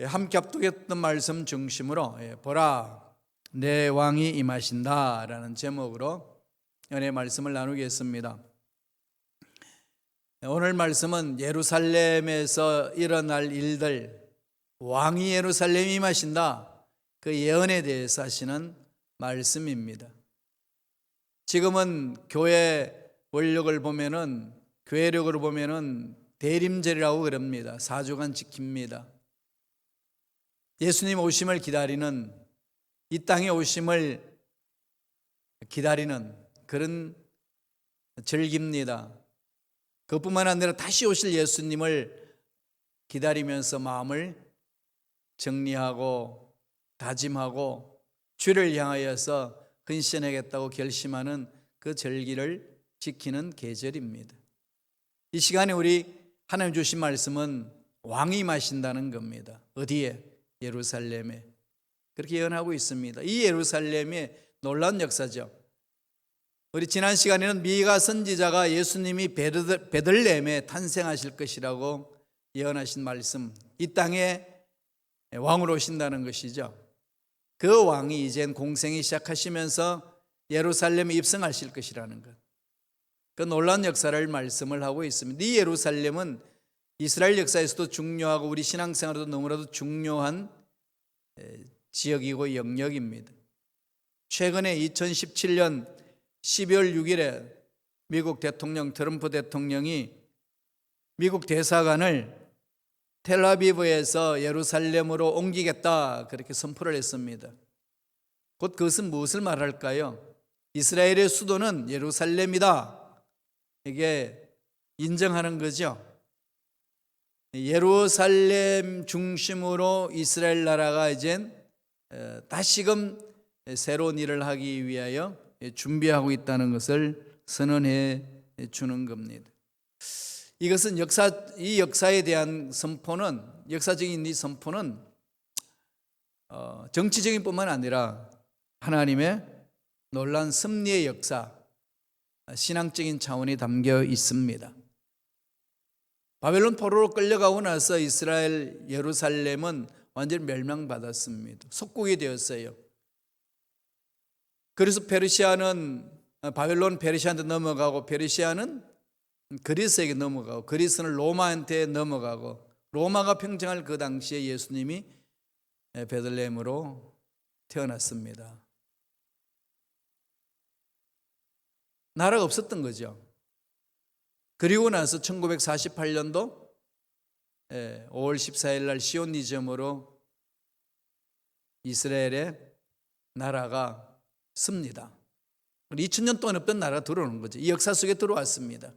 함께 합독했던 말씀 중심으로 보라 내 왕이 임하신다 라는 제목으로 은혜의 말씀을 나누겠습니다. 오늘 말씀은 예루살렘에서 일어날 일들, 왕이 예루살렘에 임하신다, 그 예언에 대해서 하시는 말씀입니다. 지금은 교회 원력을 보면은, 교회력으로 보면은 대림절이라고 그럽니다. 4주간 지킵니다. 예수님 오심을 기다리는, 이 땅에 오심을 기다리는 그런 절기입니다. 그뿐만 아니라 다시 오실 예수님을 기다리면서 마음을 정리하고 다짐하고 주를 향하여서 헌신하겠다고 결심하는 그 절기를 지키는 계절입니다. 이 시간에 우리 하나님 주신 말씀은 왕이 임하신다는 겁니다. 어디에? 예루살렘에. 그렇게 예언하고 있습니다. 이 예루살렘의 놀라운 역사죠. 우리 지난 시간에는 미가 선지자가 예수님이 베들레헴에 탄생하실 것이라고 예언하신 말씀, 이 땅에 왕으로 오신다는 것이죠. 그 왕이 이젠 공생이 시작하시면서 예루살렘에 입성하실 것이라는 것, 그 놀라운 역사를 말씀을 하고 있습니다. 이 예루살렘은 이스라엘 역사에서도 중요하고 우리 신앙생활에도 너무나도 중요한 지역이고 영역입니다. 최근에 2017년 12월 6일에 미국 대통령 트럼프 대통령이 미국 대사관을 텔아비브에서 예루살렘으로 옮기겠다 그렇게 선포를 했습니다. 곧 그것은 무엇을 말할까요? 이스라엘의 수도는 예루살렘이다, 이게 인정하는 거죠. 예루살렘 중심으로 이스라엘 나라가 이젠 다시금 새로운 일을 하기 위하여 준비하고 있다는 것을 선언해 주는 겁니다. 이것은 이 역사에 대한 선포는, 역사적인 이 선포는 정치적인 뿐만 아니라 하나님의 놀라운 섭리의 역사, 신앙적인 차원이 담겨 있습니다. 바벨론 포로로 끌려가고 나서 이스라엘 예루살렘은 완전히 멸망받았습니다. 속국이 되었어요. 그래서 바벨론 페르시아한테 넘어가고, 페르시아는 그리스에게 넘어가고, 그리스는 로마한테 넘어가고, 로마가 평정할 그 당시에 예수님이 베들레헴으로 태어났습니다. 나라가 없었던 거죠. 그리고 나서 1948년도 5월 14일 날 시온니즘으로 이스라엘의 나라가 섭니다. 2000년 동안 없던 나라가 들어오는 거죠. 이 역사 속에 들어왔습니다.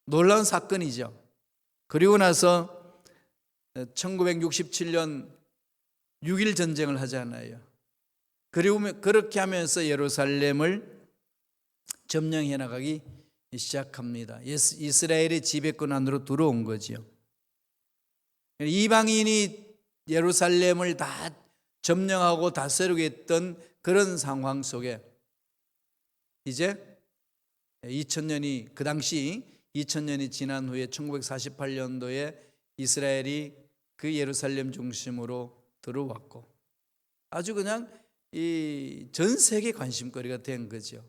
놀라운 사건이죠. 그리고 나서 1967년 6.1 전쟁을 하잖아요. 그리고 그렇게 하면서 예루살렘을 점령해 나가기 시작합니다. 이스라엘의 지배권 안으로 들어온 거죠. 이방인이 예루살렘을 다 점령하고 다스리고 있던 그런 상황 속에 이제 2000년이, 그 당시 2000년이 지난 후에 1948년도에 이스라엘이 그 예루살렘 중심으로 들어왔고, 아주 그냥 이 전 세계 관심거리가 된 거죠.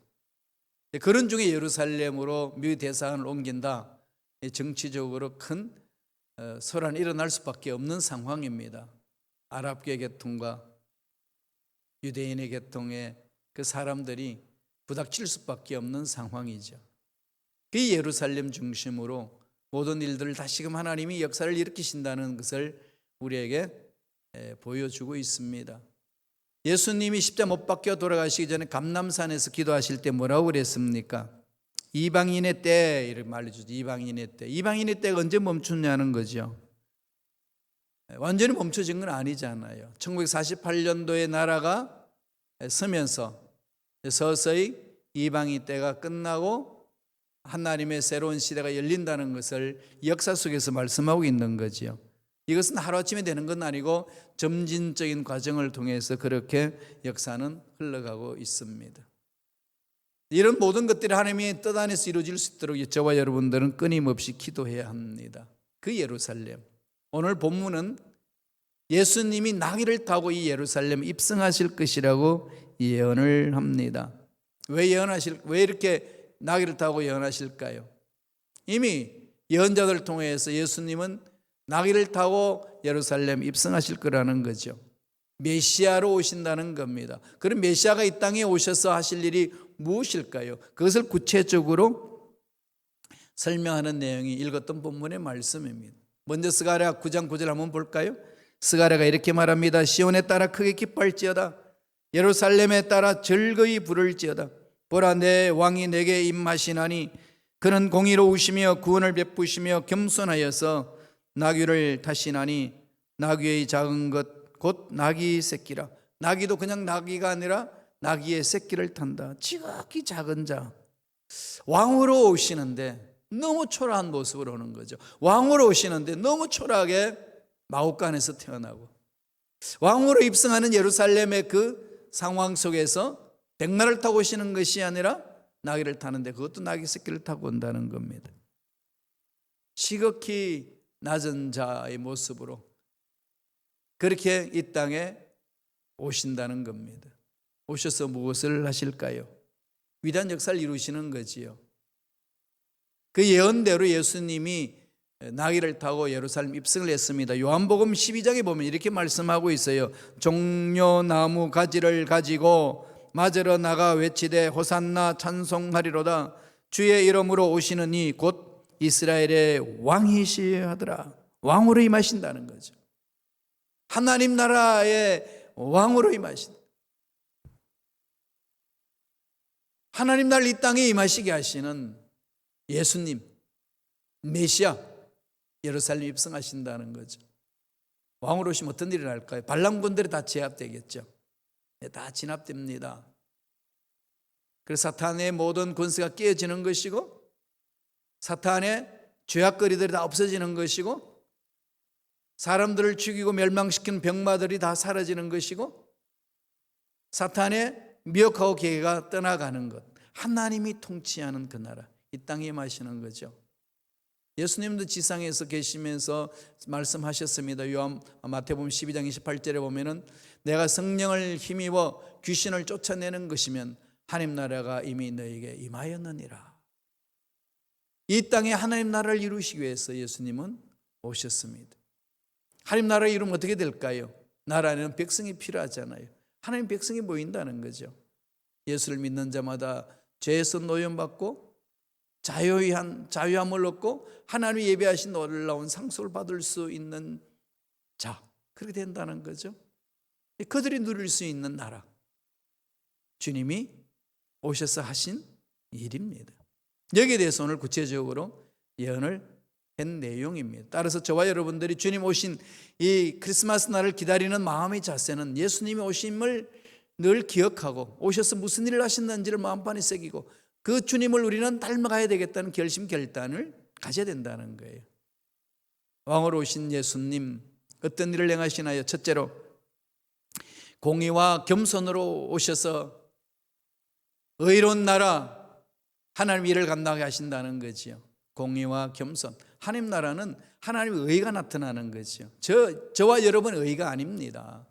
그런 중에 예루살렘으로 미국 대사관을 옮긴다, 정치적으로 큰 소란이 일어날 수밖에 없는 상황입니다. 아랍계 계통과 유대인의 계통에 그 사람들이 부닥칠 수밖에 없는 상황이죠. 그 예루살렘 중심으로 모든 일들을 다시금 하나님이 역사를 일으키신다는 것을 우리에게 보여주고 있습니다. 예수님이 십자가 못 박혀 돌아가시기 전에 감람산에서 기도하실 때 뭐라고 그랬습니까? 이방인의 때, 이렇게 말해주죠. 이방인의 때. 이방인의 때가 언제 멈추냐는 거죠. 완전히 멈춰진 건 아니잖아요. 1948년도에 나라가 서면서 서서히 이방인 때가 끝나고 하나님의 새로운 시대가 열린다는 것을 역사 속에서 말씀하고 있는 거죠. 이것은 하루아침에 되는 건 아니고 점진적인 과정을 통해서 그렇게 역사는 흘러가고 있습니다. 이런 모든 것들이 하나님의 뜻 안에서 이루어질 수 있도록 저와 여러분들은 끊임없이 기도해야 합니다. 그 예루살렘, 오늘 본문은 예수님이 나귀를 타고 이 예루살렘 입성하실 것이라고 예언을 합니다. 왜 이렇게 나귀를 타고 예언하실까요? 이미 예언자들 통해서 예수님은 나귀를 타고 예루살렘 입성하실 거라는 거죠. 메시아로 오신다는 겁니다. 그럼 메시아가 이 땅에 오셔서 하실 일이 무엇일까요? 그것을 구체적으로 설명하는 내용이 읽었던 본문의 말씀입니다. 먼저 스가랴 9장 9절 한번 볼까요? 스가랴가 이렇게 말합니다. 시온에 따라 크게 기뻐할지어다. 예루살렘에 따라 즐거이 부를지어다. 보라, 내 왕이 내게 임하시나니 그는 공의로우시며 구원을 베푸시며 겸손하여서 나귀를 타시나니 나귀의 작은 것 곧 나귀 새끼라. 나귀도 그냥 나귀가 아니라 나귀의 새끼를 탄다. 지극히 작은 자. 왕으로 오시는데 너무 초라한 모습으로 오는 거죠. 왕으로 오시는데 너무 초라하게 마옥간에서 태어나고, 왕으로 입성하는 예루살렘의 그 상황 속에서 백마를 타고 오시는 것이 아니라 나귀를 타는데 그것도 나귀 새끼를 타고 온다는 겁니다. 지극히 낮은 자의 모습으로 그렇게 이 땅에 오신다는 겁니다. 오셔서 무엇을 하실까요? 위대한 역사를 이루시는 거지요. 그 예언대로 예수님이 나귀를 타고 예루살렘 입성을 했습니다. 요한복음 12장에 보면 이렇게 말씀하고 있어요. 종려나무 가지를 가지고 맞으러 나가 외치되 호산나 찬송하리로다. 주의 이름으로 오시는 이 곧 이스라엘의 왕이시여 하더라. 왕으로 임하신다는 거죠. 하나님 나라의 왕으로 임하신다. 하나님 나라 이 땅에 임하시게 하시는 예수님, 메시아, 예루살렘 입성하신다는 거죠. 왕으로 오시면 어떤 일이 날까요? 반란군들이 다 제압되겠죠. 다 진압됩니다. 그래서 사탄의 모든 권세가 깨어지는 것이고, 사탄의 죄악거리들이 다 없어지는 것이고, 사람들을 죽이고 멸망시키는 병마들이 다 사라지는 것이고, 사탄의 미혹하고 계획가 떠나가는 것, 하나님이 통치하는 그 나라, 이 땅에 임하시는 거죠. 예수님도 지상에서 계시면서 말씀하셨습니다. 마태복음 12장 28절에 보면은 내가 성령을 힘입어 귀신을 쫓아내는 것이면 하나님 나라가 이미 너에게 임하였느니라. 이 땅에 하나님 나라를 이루시기 위해서 예수님은 오셨습니다. 하나님 나라를 이루면 어떻게 될까요? 나라에는 백성이 필요하잖아요. 하나님 백성이 모인다는 거죠. 예수를 믿는 자마다 죄에서 노염받고 자유함을 얻고 하나님이 예배하신 놀라운 상속을 받을 수 있는 자, 그렇게 된다는 거죠. 그들이 누릴 수 있는 나라, 주님이 오셔서 하신 일입니다. 여기에 대해서 오늘 구체적으로 예언을 한 내용입니다. 따라서 저와 여러분들이 주님 오신 이 크리스마스 날을 기다리는 마음의 자세는 예수님이 오심을 늘 기억하고 오셔서 무슨 일을 하셨는지를 마음판에 새기고 그 주님을 우리는 닮아가야 되겠다는 결심 결단을 가져야 된다는 거예요. 왕으로 오신 예수님 어떤 일을 행하시나요? 첫째로 공의와 겸손으로 오셔서 의로운 나라 하나님의 일을 감당하게 하신다는 거지요. 공의와 겸손. 하나님 나라는 하나님의 의가 나타나는 거죠. 저와 여러분의 의가 아닙니다.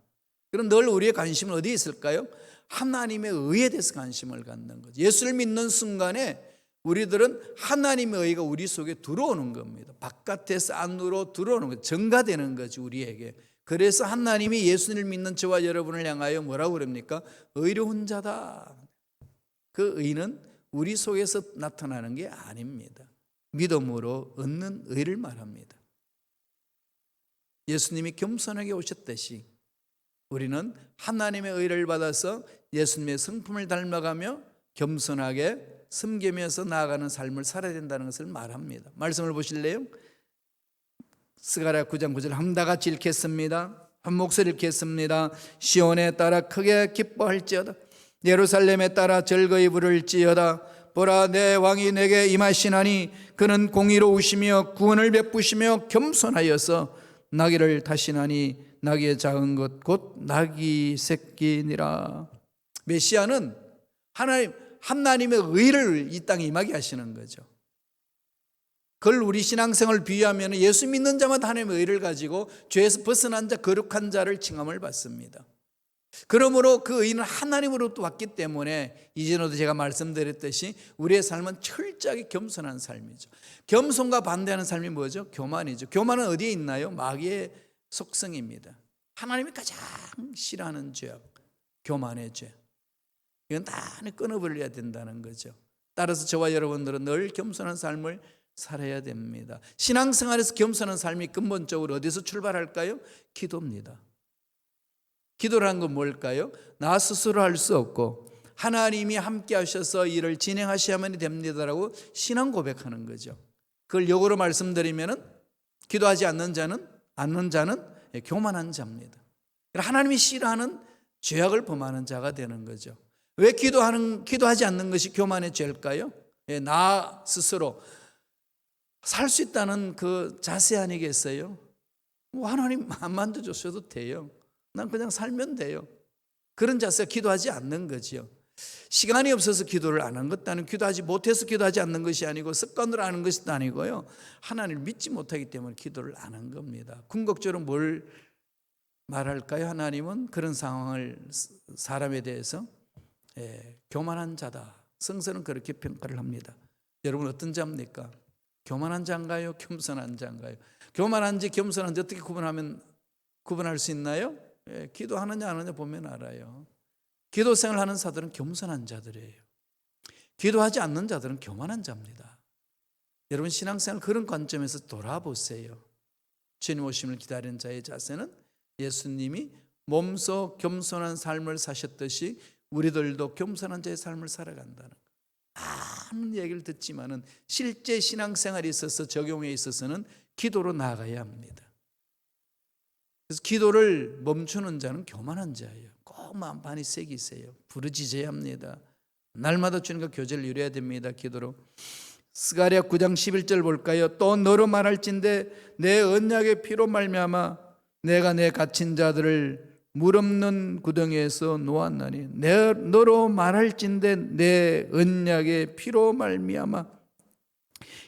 그럼 늘 우리의 관심은 어디에 있을까요? 하나님의 의에 대해서 관심을 갖는 거죠. 예수를 믿는 순간에 우리들은 하나님의 의가 우리 속에 들어오는 겁니다. 바깥에서 안으로 들어오는 거죠. 증가되는 거죠, 우리에게. 그래서 하나님이 예수님을 믿는 저와 여러분을 향하여 뭐라고 그럽니까? 의로운 자다. 그 의는 우리 속에서 나타나는 게 아닙니다. 믿음으로 얻는 의를 말합니다. 예수님이 겸손하게 오셨듯이 우리는 하나님의 의를 받아서 예수님의 성품을 닮아가며 겸손하게 섬기면서 나아가는 삶을 살아야 된다는 것을 말합니다. 말씀을 보실래요? 스가랴 9장 9절 한번 다 같이 읽겠습니다. 한 목소리 읽겠습니다. 시온에 따라 크게 기뻐할지어다. 예루살렘에 따라 즐거이 부를지어다. 보라, 내 왕이 내게 임하시나니 그는 공의로우시며 구원을 베푸시며 겸손하여서 나귀를 타시나니 나귀의 작은 것 곧 나귀 새끼니라. 메시아는 하나님의 의를 이 땅에 임하게 하시는 거죠. 그걸 우리 신앙생활을 비유하면 예수 믿는 자마다 하나님의 의를 가지고 죄에서 벗어난 자, 거룩한 자를 칭함을 받습니다. 그러므로 그 의는 하나님으로부터 왔기 때문에 이전에도 제가 말씀드렸듯이 우리의 삶은 철저하게 겸손한 삶이죠. 겸손과 반대하는 삶이 뭐죠? 교만이죠. 교만은 어디에 있나요? 마귀의 속성입니다. 하나님이 가장 싫어하는 죄악, 교만의 죄. 이건 다 끊어버려야 된다는 거죠. 따라서 저와 여러분들은 늘 겸손한 삶을 살아야 됩니다. 신앙생활에서 겸손한 삶이 근본적으로 어디서 출발할까요? 기도입니다. 기도라는 건 뭘까요? 나 스스로 할 수 없고 하나님이 함께 하셔서 일을 진행하셔야만 됩니다라고 신앙 고백하는 거죠. 그걸 역으로 말씀드리면은 기도하지 않는 자는 교만한 자입니다. 하나님이 싫어하는 죄악을 범하는 자가 되는 거죠. 왜 기도하지 않는 것이 교만의 죄일까요? 나 스스로 살 수 있다는 그 자세 아니겠어요? 하나님 안 만들어주셔도 돼요. 난 그냥 살면 돼요. 그런 자세가 기도하지 않는 거지요. 시간이 없어서 기도를 안 한 것도 아니고 기도하지 못해서 기도하지 않는 것이 아니고 습관으로 하는 것도 아니고요. 하나님을 믿지 못하기 때문에 기도를 안 한 겁니다. 궁극적으로 뭘 말할까요? 하나님은 그런 상황을 사람에 대해서 교만한 자다. 성서는 그렇게 평가를 합니다. 여러분 어떤 자입니까? 교만한 자인가요? 겸손한 자인가요? 교만한지 겸손한지 어떻게 구분할 수 있나요? 기도하느냐 안 하느냐 보면 알아요. 기도 생활하는 자들은 겸손한 자들이에요. 기도하지 않는 자들은 교만한 자입니다. 여러분 신앙생활 그런 관점에서 돌아보세요. 주님 오심을 기다리는 자의 자세는 예수님이 몸소 겸손한 삶을 사셨듯이 우리들도 겸손한 자의 삶을 살아간다는 거예요. 많은 얘기를 듣지만은 실제 신앙생활에 있어서 적용에 있어서는 기도로 나아가야 합니다. 그래서 기도를 멈추는 자는 교만한 자예요. 꼭 마음판이 새기세요. 부르짖어야 합니다. 날마다 주님과 교제를 이루어야 됩니다. 기도로. 스가랴 9장 11절 볼까요? 또 너로 말할진대 내 언약의 피로 말미암아 내가 내 갇힌 자들을 물 없는 구덩이에서 놓았나니 너로 말할진대 내 언약의 피로 말미암아.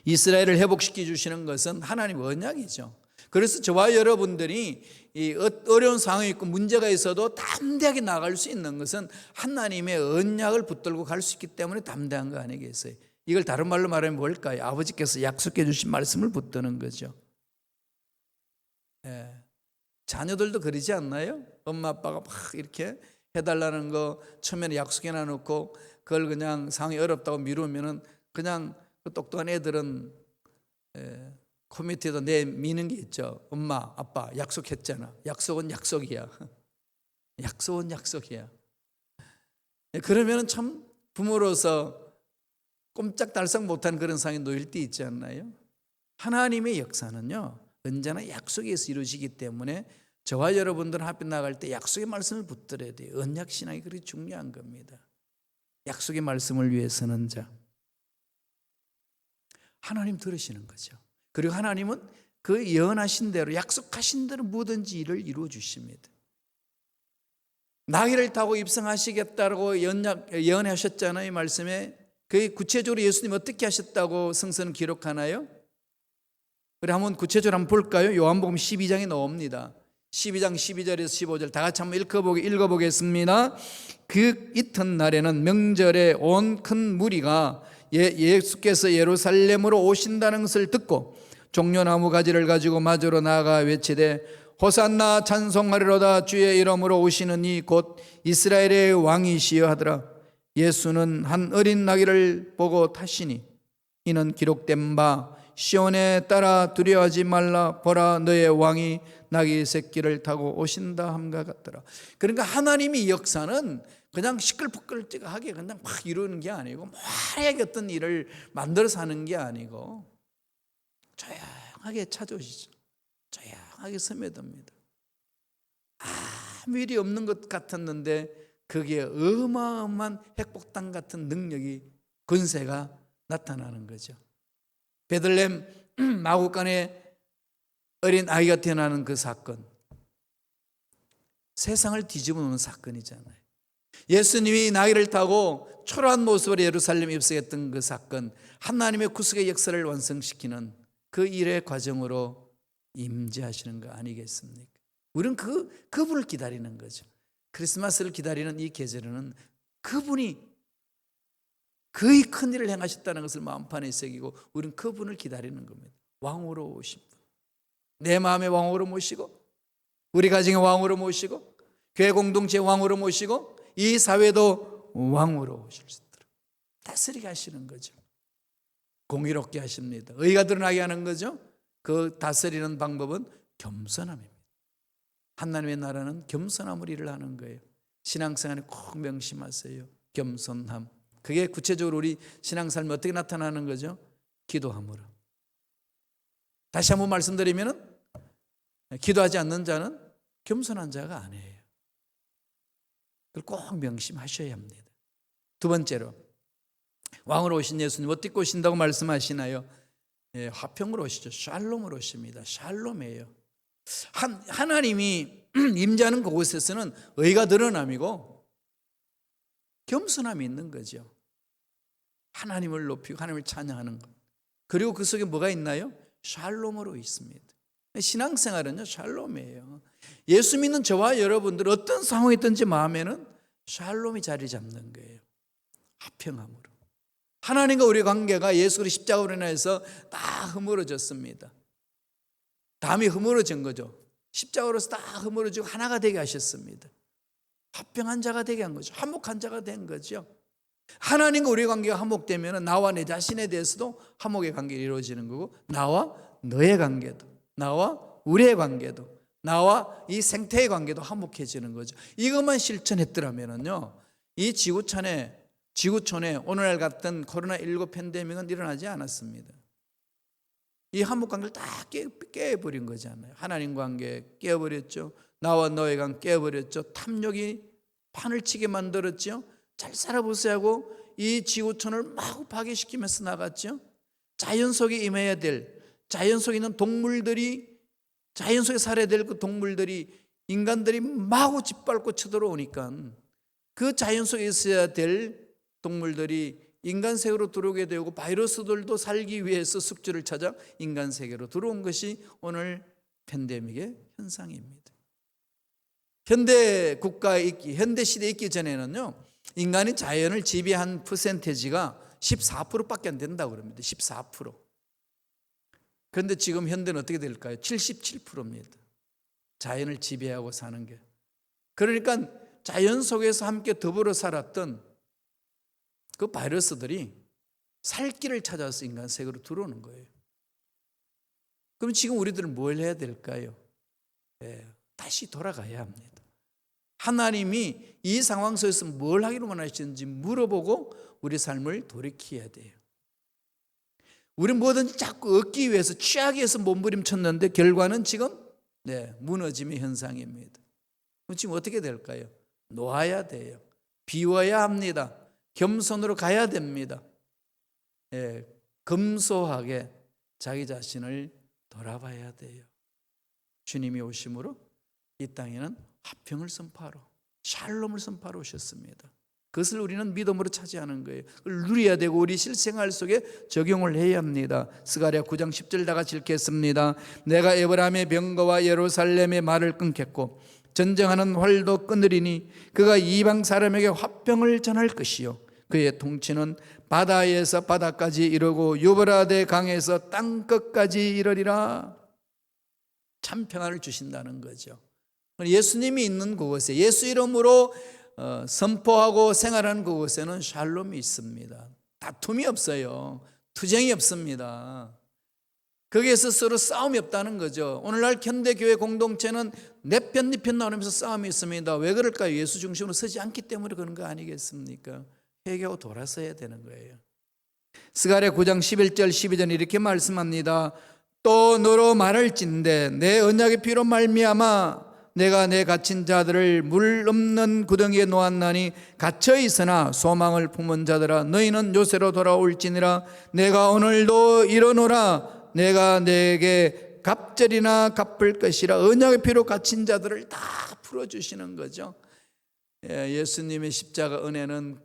이스라엘을 회복시켜 주시는 것은 하나님 언약이죠. 그래서 저와 여러분들이 이 어려운 상황이 있고 문제가 있어도 담대하게 나갈 수 있는 것은 하나님의 언약을 붙들고 갈 수 있기 때문에 담대한 거 아니겠어요? 이걸 다른 말로 말하면 뭘까요? 아버지께서 약속해 주신 말씀을 붙드는 거죠. 자녀들도 그러지 않나요? 엄마 아빠가 막 이렇게 해달라는 거 처음에는 약속해 놔놓고 그걸 그냥 상황이 어렵다고 미루면은 그냥 그 똑똑한 애들은 코미디에다 내미는 게 있죠. 엄마 아빠 약속했잖아. 약속은 약속이야. 약속은 약속이야. 그러면은 참 부모로서 꼼짝달싹 못한 그런 상황에 놓일 때 있지 않나요? 하나님의 역사는요 언제나 약속에서 이루어지기 때문에 저와 여러분들은 앞에 나갈 때 약속의 말씀을 붙들어야 돼요. 언약신앙이 그렇게 중요한 겁니다. 약속의 말씀을 위해 서는 자 하나님 들으시는 거죠. 그리고 하나님은 그 예언하신 대로 약속하신 대로 뭐든지 일을 이루어 주십니다. 나귀를 타고 입성하시겠다고 예언하셨잖아요. 이 말씀에 그 구체적으로 예수님 어떻게 하셨다고 성서는 기록하나요? 그래 한번 구체적으로 한번 볼까요? 요한복음 12장에 나옵니다. 12장 12절에서 15절 다 같이 한번 읽어보겠습니다. 그 이튿날에는 명절에 온 큰 무리가 예수께서 예루살렘으로 오신다는 것을 듣고 종려나무 가지를 가지고 마주로 나아가 외치되 호산나 찬송하리로다 주의 이름으로 오시는 이 곧 이스라엘의 왕이시여 하더라. 예수는 한 어린 나귀를 보고 타시니 이는 기록된 바 시온에 따라 두려워하지 말라 보라 너의 왕이 나귀 새끼를 타고 오신다 함과 같더라. 그러니까 하나님의 역사는 그냥 시끌벅글하게 그냥 막 이루는 게 아니고 만약에 어떤 일을 만들어서 하는 게 아니고 조용하게 찾아오시죠. 조용하게 스며듭니다. 아무 일이 없는 것 같았는데 그게 어마어마한 핵폭탄 같은 능력이 권세가 나타나는 거죠. 베들레헴 마구간에 어린 아이가 태어나는 그 사건 세상을 뒤집어 놓는 사건이잖아요. 예수님이 나귀를 타고 초라한 모습으로 예루살렘에 입성했던 그 사건 하나님의 구속의 역사를 완성시키는 그 일의 과정으로 임재하시는 거 아니겠습니까? 우리는 그분을 기다리는 거죠. 크리스마스를 기다리는 이 계절에는 그분이 거의 큰 일을 행하셨다는 것을 마음판에 새기고 우리는 그분을 기다리는 겁니다. 왕으로 오신 분. 내 마음의 왕으로 모시고, 우리 가정의 왕으로 모시고, 교회 공동체 왕으로 모시고, 이 사회도 왕으로 오실 수 있도록 다스리게 하시는 거죠. 공의롭게 하십니다. 의가 드러나게 하는 거죠. 그 다스리는 방법은 겸손함입니다. 하나님의 나라는 겸손함으로 일을 하는 거예요. 신앙생활에 꼭 명심하세요. 겸손함. 그게 구체적으로 우리 신앙생활에 어떻게 나타나는 거죠? 기도함으로. 다시 한번 말씀드리면 기도하지 않는 자는 겸손한 자가 아니에요. 그걸 꼭 명심하셔야 합니다. 두 번째로, 왕으로 오신 예수님 어떻게 오신다고 말씀하시나요? 화평으로 오시죠. 샬롬으로 오십니다. 샬롬이에요. 하나님이 임재하는 그곳에서는 의가 드러남이고 겸손함이 있는 거죠. 하나님을 높이고 하나님을 찬양하는 것. 그리고 그 속에 뭐가 있나요? 샬롬으로 있습니다. 신앙생활은요, 샬롬이에요. 예수 믿는 저와 여러분들 어떤 상황이 있든지 마음에는 샬롬이 자리 잡는 거예요. 화평함으로. 하나님과 우리의 관계가 예수 그리스도 십자가로 인해서 다 허물어졌습니다. 담이 허물어진 거죠. 십자가로서 다 허물어지고 하나가 되게 하셨습니다. 화평한 자가 되게 한 거죠. 화목한 자가 된 거죠. 하나님과 우리의 관계가 화목되면 나와 내 자신에 대해서도 화목의 관계가 이루어지는 거고, 나와 너의 관계도, 나와 우리의 관계도, 나와 이 생태의 관계도 화목해지는 거죠. 이것만 실천했더라면요, 이 지구촌에 오늘날 같은 코로나19 팬데믹은 일어나지 않았습니다. 이 화목 관계를 다 깨버린 거잖아요. 하나님 관계 깨버렸죠. 나와 너의 관계 깨버렸죠. 탐욕이 판을 치게 만들었죠. 잘 살아보세요 하고 이 지구촌을 마구 파괴시키면서 나갔죠. 자연 속에 임해야 될, 자연 속에 있는 동물들이, 자연 속에 살아야 될 그 동물들이, 인간들이 마구 짓밟고 쳐들어오니까 그 자연 속에 있어야 될 동물들이 인간 세계로 들어오게 되고, 바이러스들도 살기 위해서 숙주를 찾아 인간 세계로 들어온 것이 오늘 팬데믹의 현상입니다. 현대 국가에 있기, 현대 시대에 있기 전에는요, 인간이 자연을 지배한 퍼센테이지가 14%밖에 안 된다고 그럽니다. 14%. 그런데 지금 현대는 어떻게 될까요? 77%입니다. 자연을 지배하고 사는 게. 그러니까 자연 속에서 함께 더불어 살았던 그 바이러스들이 살 길을 찾아서 인간 세계로 들어오는 거예요. 그럼 지금 우리들은 뭘 해야 될까요? 다시 돌아가야 합니다. 하나님이 이 상황 속에서 뭘 하기로 원하시는지 물어보고 우리 삶을 돌이켜야 돼요. 우리는 뭐든지 자꾸 얻기 위해서, 취하기 위해서 몸부림쳤는데 결과는 지금 무너짐의 현상입니다. 그럼 지금 어떻게 될까요? 놓아야 돼요. 비워야 합니다. 겸손으로 가야 됩니다. 검소하게 자기 자신을 돌아봐야 돼요. 주님이 오심으로 이 땅에는 화평을 선포하러, 샬롬을 선포하러 오셨습니다. 그것을 우리는 믿음으로 차지하는 거예요. 그걸 누려야 되고 우리 실생활 속에 적용을 해야 합니다. 스가랴 9장 10절 다 같이 읽겠습니다. 내가 에브라임의 병거와 예루살렘의 말을 끊겠고 전쟁하는 활도 끊으리니 그가 이방 사람에게 화평을 전할 것이요 그의 통치는 바다에서 바다까지 이르고 유브라데 강에서 땅끝까지 이르리라. 참 평안을 주신다는 거죠. 예수님이 있는 그곳에, 예수 이름으로 선포하고 생활하는 그곳에는 샬롬이 있습니다. 다툼이 없어요. 투쟁이 없습니다. 거기에서 서로 싸움이 없다는 거죠. 오늘날 현대교회 공동체는 내 편, 네 편 나누면서 싸움이 있습니다. 왜 그럴까요? 예수 중심으로 서지 않기 때문에 그런 거 아니겠습니까? 회개하고 돌아서야 되는 거예요. 스가랴 9장 11절 12절 이렇게 말씀합니다. 또 너로 말할진대 내 언약의 피로 말미암아 내가 내 갇힌 자들을 물 없는 구덩이에 놓았나니 갇혀 있으나 소망을 품은 자들아 너희는 요새로 돌아올지니라. 내가 오늘도 이르노라. 내가 내게 갑절이나 갚을 것이라. 언약의 피로 갇힌 자들을 다 풀어주시는 거죠. 예수님의 십자가 은혜는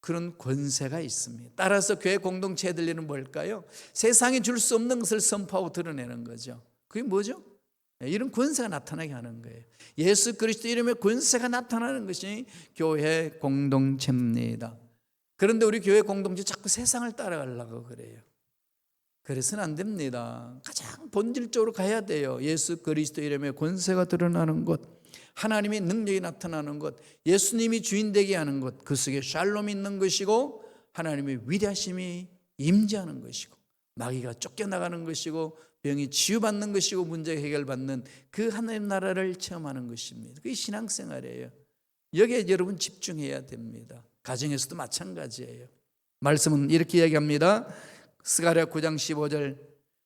그런 권세가 있습니다. 따라서 교회 공동체의 일은 뭘까요? 세상이 줄 수 없는 것을 선포하고 드러내는 거죠. 그게 뭐죠? 이런 권세가 나타나게 하는 거예요. 예수 그리스도 이름의 권세가 나타나는 것이 교회 공동체입니다. 그런데 우리 교회 공동체 자꾸 세상을 따라가려고 그래요. 그래서는 안 됩니다. 가장 본질적으로 가야 돼요. 예수 그리스도 이름의 권세가 드러나는 것, 하나님의 능력이 나타나는 것, 예수님이 주인 되게 하는 것, 그 속에 샬롬이 있는 것이고 하나님의 위대하심이 임재하는 것이고 마귀가 쫓겨나가는 것이고 병이 치유받는 것이고 문제가 해결받는 그 하나님 나라를 체험하는 것입니다. 그게 신앙생활이에요. 여기에 여러분 집중해야 됩니다. 가정에서도 마찬가지예요. 말씀은 이렇게 이야기합니다. 스가랴 9장 15절,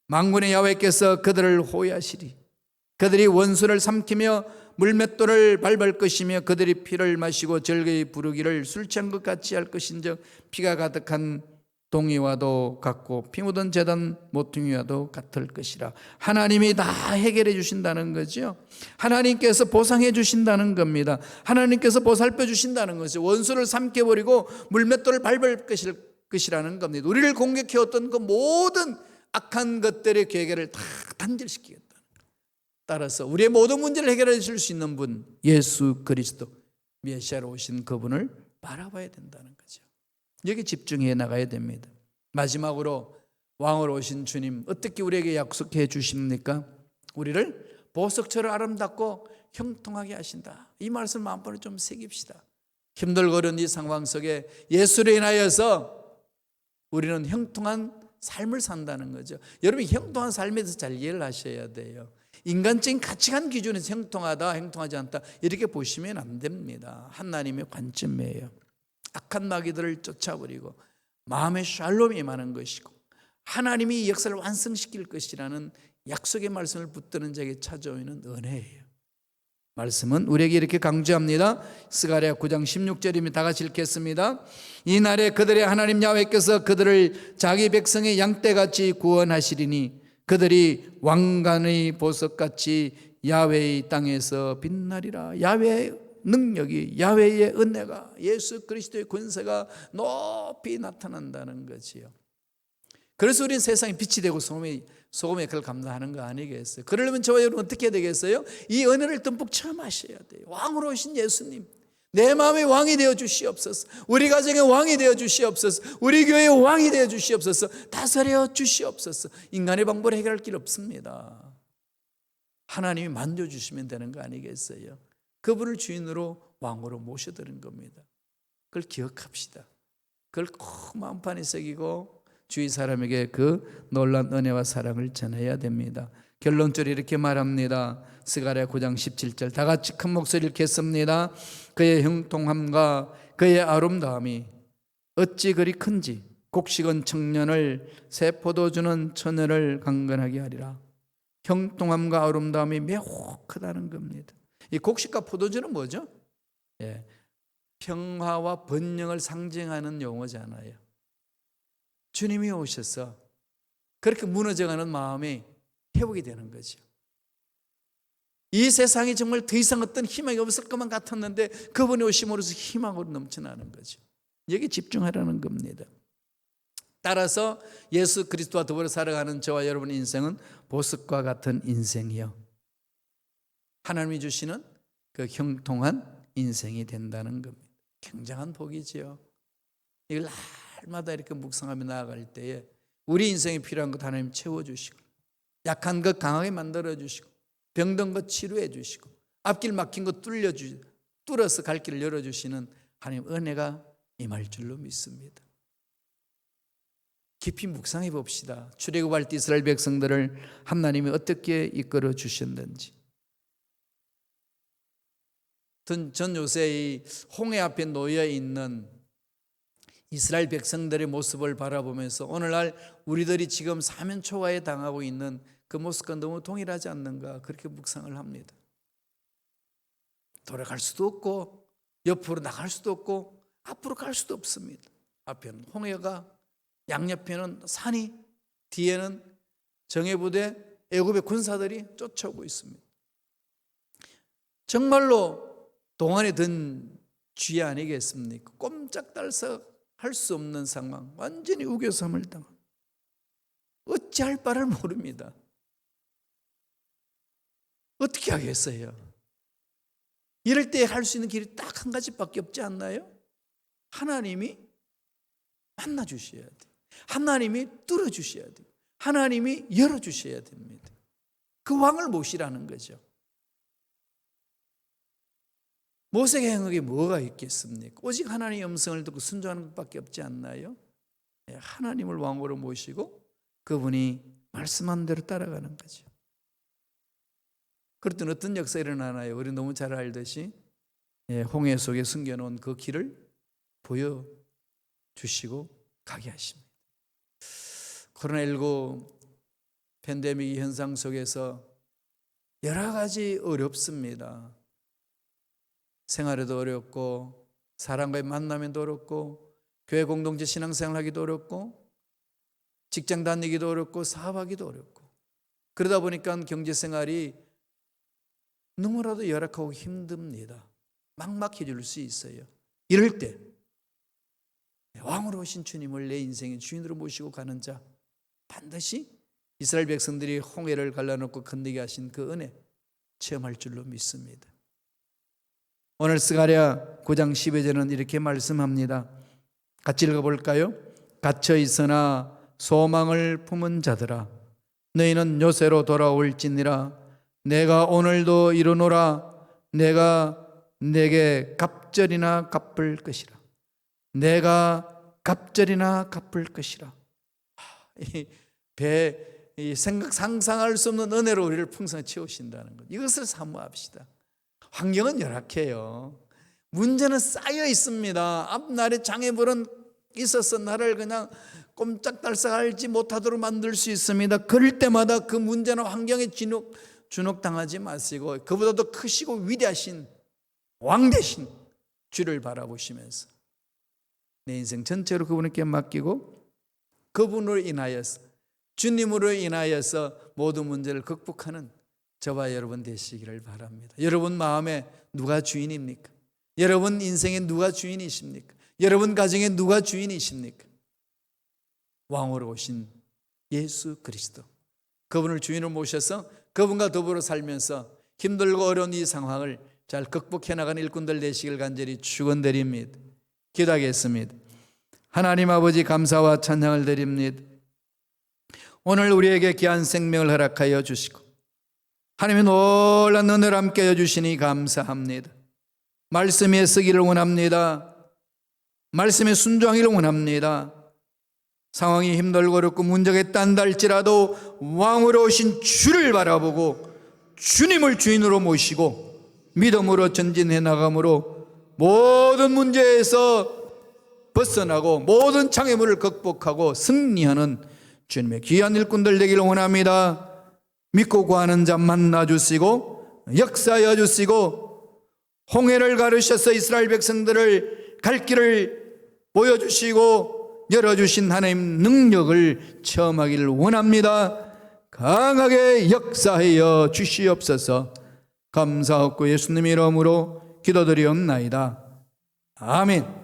만군의 야훼께서 그들을 호위하시리. 그들이 원수를 삼키며 물맷돌을 밟을 것이며 그들이 피를 마시고 절거히 부르기를 술 취한 것 같이 할 것인즉 피가 가득한 동이와도 같고 피 묻은 제단 모퉁이와도 같을 것이라. 하나님이 다 해결해 주신다는 거죠. 하나님께서 보상해 주신다는 겁니다. 하나님께서 보살펴 주신다는 거죠. 원수를 삼켜버리고 물맷돌을 밟을 것이라는 겁니다. 우리를 공격해왔던 그 모든 악한 것들의 계획을 다 단절시키겠다는 거예요. 따라서 우리의 모든 문제를 해결해 줄 수 있는 분, 예수 그리스도 메시아로 오신 그분을 바라봐야 된다는 거죠. 여기 집중해 나가야 됩니다. 마지막으로 왕으로 오신 주님 어떻게 우리에게 약속해 주십니까? 우리를 보석처럼 아름답고 형통하게 하신다. 이 말씀 마음번에 좀 새깁시다. 힘들고 어려운 이 상황 속에 예수로 인하여서 우리는 형통한 삶을 산다는 거죠. 여러분이 형통한 삶에 대해서 잘 이해를 하셔야 돼요. 인간적인 가치관 기준에서 형통하다, 형통하지 않다 이렇게 보시면 안 됩니다. 하나님의 관점이에요. 악한 마귀들을 쫓아버리고 마음의 샬롬이 임하는 것이고 하나님이 이 역사를 완성시킬 것이라는 약속의 말씀을 붙드는 자에게 찾아오는 은혜예요. 말씀은 우리에게 이렇게 강조합니다. 스가랴 9장 16절입니다. 다 같이 읽겠습니다. 이 날에 그들의 하나님 야훼께서 그들을 자기 백성의 양떼같이 구원하시리니 그들이 왕관의 보석같이 야훼의 땅에서 빛나리라. 야훼의 능력이, 야훼의 은혜가, 예수 그리스도의 권세가 높이 나타난다는 거지요. 그래서 우리는 세상에 빛이 되고 소금의 역할을 감당하는 거 아니겠어요? 그러려면 저와 여러분 어떻게 해야 되겠어요? 이 은혜를 듬뿍 체험하셔야 돼요. 왕으로 오신 예수님, 내 마음의 왕이 되어 주시옵소서. 우리 가정의 왕이 되어 주시옵소서. 우리 교회의 왕이 되어 주시옵소서. 다스려 주시옵소서. 인간의 방법으로 해결할 길 없습니다. 하나님이 만져주시면 되는 거 아니겠어요? 그분을 주인으로 왕으로 모셔드린 겁니다. 그걸 기억합시다. 그걸 꼭 마음판에 새기고 주위 사람에게 그 놀라운 은혜와 사랑을 전해야 됩니다. 결론적으로 이렇게 말합니다. 스가랴 9장 17절 다 같이 큰 목소리 읽겠습니다. 그의 형통함과 그의 아름다움이 어찌 그리 큰지 곡식은 청년을 새 포도주는 처녀를 강건하게 하리라. 형통함과 아름다움이 매우 크다는 겁니다. 이 곡식과 포도주는 뭐죠? 예, 평화와 번영을 상징하는 용어잖아요. 주님이 오셔서 그렇게 무너져가는 마음이 회복이 되는 거죠. 이 세상이 정말 더 이상 어떤 희망이 없을 것만 같았는데 그분이 오심으로써 희망으로 넘쳐나는 거죠. 여기 집중하라는 겁니다. 따라서 예수 그리스도와 더불어 살아가는 저와 여러분의 인생은 보석과 같은 인생이요, 하나님이 주시는 그 형통한 인생이 된다는 겁니다. 굉장한 복이지요. 이걸 날마다 이렇게 묵상하며 나아갈 때에 우리 인생에 필요한 것 하나님 채워주시고 약한 것 강하게 만들어주시고 병든 것 치료해 주시고 앞길 막힌 것 뚫어서 갈 길을 열어주시는 하나님 은혜가 임할 줄로 믿습니다. 깊이 묵상해 봅시다. 출애굽할 때 이스라엘 백성들을 하나님이 어떻게 이끌어 주셨는지. 전 요새 이 홍해 앞에 놓여 있는 이스라엘 백성들의 모습을 바라보면서 오늘날 우리들이 지금 사면초가에 당하고 있는 그 모습과 너무 동일하지 않는가 그렇게 묵상을 합니다. 돌아갈 수도 없고 옆으로 나갈 수도 없고 앞으로 갈 수도 없습니다. 앞에는 홍해가, 양옆에는 산이, 뒤에는 정예부대 애굽의 군사들이 쫓아오고 있습니다. 정말로 동안에 든 쥐 아니겠습니까? 꼼짝달싹 할 수 없는 상황, 완전히 우겨섬을 당합니다. 어찌할 바를 모릅니다. 어떻게 하겠어요? 이럴 때 할 수 있는 길이 딱 한 가지밖에 없지 않나요? 하나님이 만나 주셔야 돼요. 하나님이 뚫어 주셔야 돼요. 하나님이 열어 주셔야 됩니다. 그 왕을 모시라는 거죠. 모세의 행역에 뭐가 있겠습니까? 오직 하나님의 음성을 듣고 순종하는 것밖에 없지 않나요? 하나님을 왕으로 모시고 그분이 말씀한 대로 따라가는 거죠. 그럴 땐 어떤 역사가 일어나나요? 우리 너무 잘 알듯이 홍해 속에 숨겨놓은 그 길을 보여주시고 가게 하십니다. 코로나19 팬데믹 현상 속에서 여러 가지 어렵습니다. 생활에도 어렵고 사람과의 만남에도 어렵고 교회 공동체 신앙생활 하기도 어렵고 직장 다니기도 어렵고 사업하기도 어렵고 그러다 보니까 경제생활이 너무나도 열악하고 힘듭니다. 막막해질 수 있어요. 이럴 때 왕으로 오신 주님을 내 인생의 주인으로 모시고 가는 자 반드시 이스라엘 백성들이 홍해를 갈라놓고 건너게 하신 그 은혜 체험할 줄로 믿습니다. 오늘 스가랴 9장 12절은 이렇게 말씀합니다. 같이 읽어볼까요? 갇혀 있으나 소망을 품은 자들아 너희는 요새로 돌아올지니라. 내가 오늘도 이르노라. 내가 내게 갑절이나 갚을 것이라. 내가 갑절이나 갚을 것이라. 이 생각 상상할 수 없는 은혜로 우리를 풍성히 채우신다는 것. 이것을 사모합시다. 환경은 열악해요. 문제는 쌓여 있습니다. 앞날에 장애물은 있어서 나를 그냥 꼼짝달싹 알지 못하도록 만들 수 있습니다. 그럴 때마다 그 문제나 환경에 주눅당하지 마시고 그보다 더 크시고 위대하신 왕 되신 주를 바라보시면서 내 인생 전체로 그분께 맡기고 그분으로 인하여서 주님으로 인하여서 모든 문제를 극복하는 저와 여러분 되시기를 바랍니다. 여러분 마음에 누가 주인입니까? 여러분 인생에 누가 주인이십니까? 여러분 가정에 누가 주인이십니까? 왕으로 오신 예수 그리스도 그분을 주인으로 모셔서 그분과 더불어 살면서 힘들고 어려운 이 상황을 잘 극복해 나가는 일꾼들 되시길 간절히 축원드립니다. 기도하겠습니다. 하나님 아버지 감사와 찬양을 드립니다. 오늘 우리에게 귀한 생명을 허락하여 주시고 하나님의 놀라운 은혜를 함께 해주시니 감사합니다. 말씀에 쓰기를 원합니다. 말씀에 순종하기를 원합니다. 상황이 힘들고 어렵고 문제가 있단다 할지라도 왕으로 오신 주를 바라보고 주님을 주인으로 모시고 믿음으로 전진해 나감으로 모든 문제에서 벗어나고 모든 장애물을 극복하고 승리하는 주님의 귀한 일꾼들 되기를 원합니다. 믿고 구하는 자 만나주시고 역사하여 주시고 홍해를 가르셔서 이스라엘 백성들을 갈 길을 보여주시고 열어주신 하나님 능력을 체험하기를 원합니다. 강하게 역사하여 주시옵소서. 감사하고 예수님 이름으로 기도드리옵나이다. 아멘.